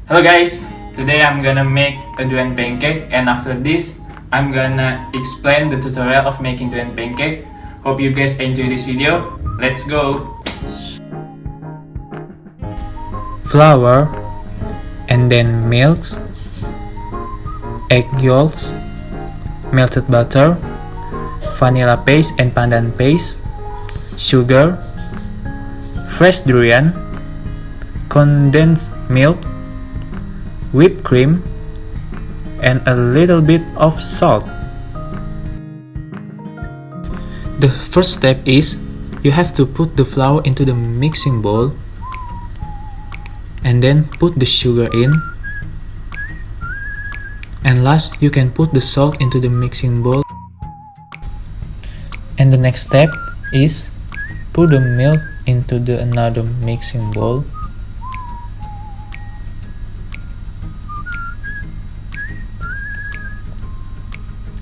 Hello guys, today I'm gonna make a durian pancake, and after this I'm gonna explain the tutorial of making durian pancake. Hope you guys enjoy this video. Let's go! Flour, and then milk, egg yolks, melted butter, vanilla paste and pandan paste, sugar, fresh durian, condensed milk, whipped cream, and a little bit of salt. The first step is you have to put the flour into the mixing bowl and then put the sugar in, and last you can put the salt into the mixing bowl. And the next step is put the milk into the another mixing bowl,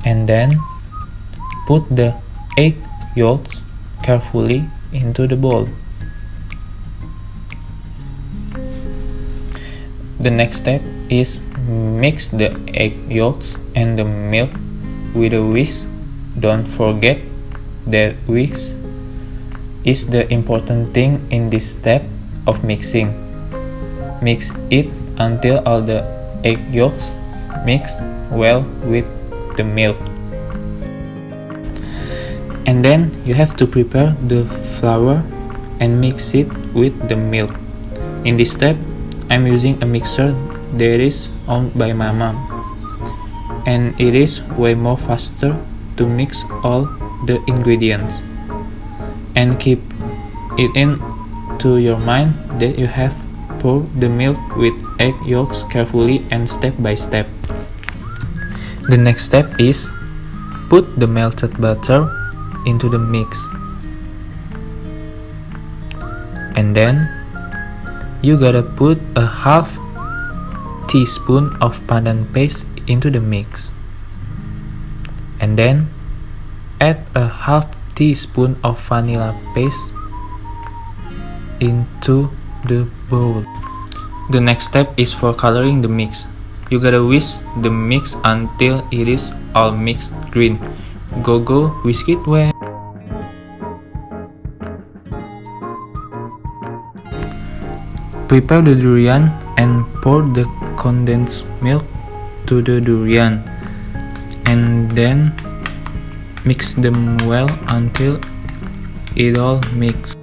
and then put the egg yolks carefully into the bowl. The next step is mix the egg yolks and the milk with a whisk. Don't forget that whisk is the important thing in this step of mixing. Mix it until all the egg yolks mix well with the milk. And then you have to prepare the flour and mix it with the milk. In this step, I'm using a mixer that is owned by my mom, and it is way more faster to mix all the ingredients. And keep it in to your mind that you have poured the milk with egg yolks carefully and step by step. The next step is put the melted butter into the mix, and then you gotta put a half teaspoon of pandan paste into the mix, and then add a half teaspoon of vanilla paste into the bowl. The next step is for coloring the mix. You gotta whisk the mix until it is all mixed green. Go whisk it well. Prepare the durian and pour the condensed milk to the durian, and then mix them well until it all mixed.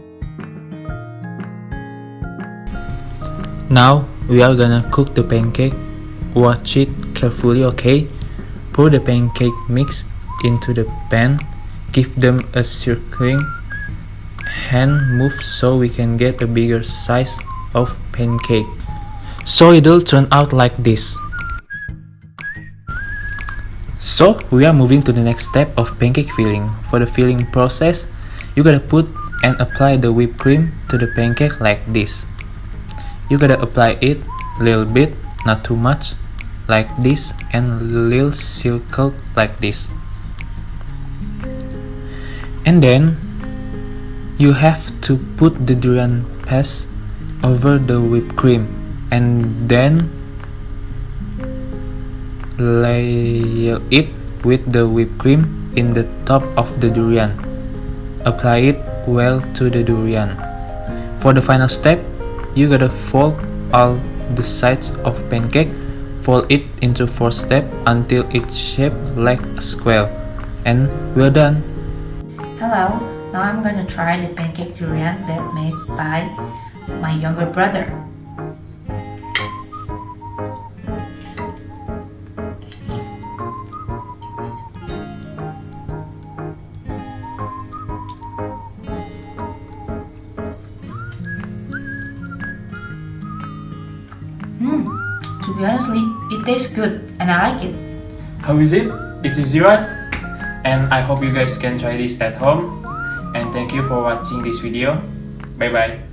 Now we are gonna cook the pancake. Watch it carefully, okay? Pour the pancake mix into the pan. Give them a circling hand move so we can get a bigger size of pancake. So it'll turn out like this. So we are moving to the next step of pancake filling. For the filling process, you gotta put and apply the whipped cream to the pancake like this. You gotta apply it a little bit, not too much, like this, and little circle like this. And then you have to put the durian paste over the whipped cream, and then layer it with the whipped cream in the top of the durian. Apply it well to the durian. For the final step, you gotta fold all the sides of pancake. Fold it into 4 steps until it's shaped like a square. And we're done. Hello, now I'm gonna try the pancake durian that made by my younger brother. To be honestly, it tastes good and I like it. How is it? It's easy, right? And I hope you guys can try this at home. And thank you for watching this video. Bye bye.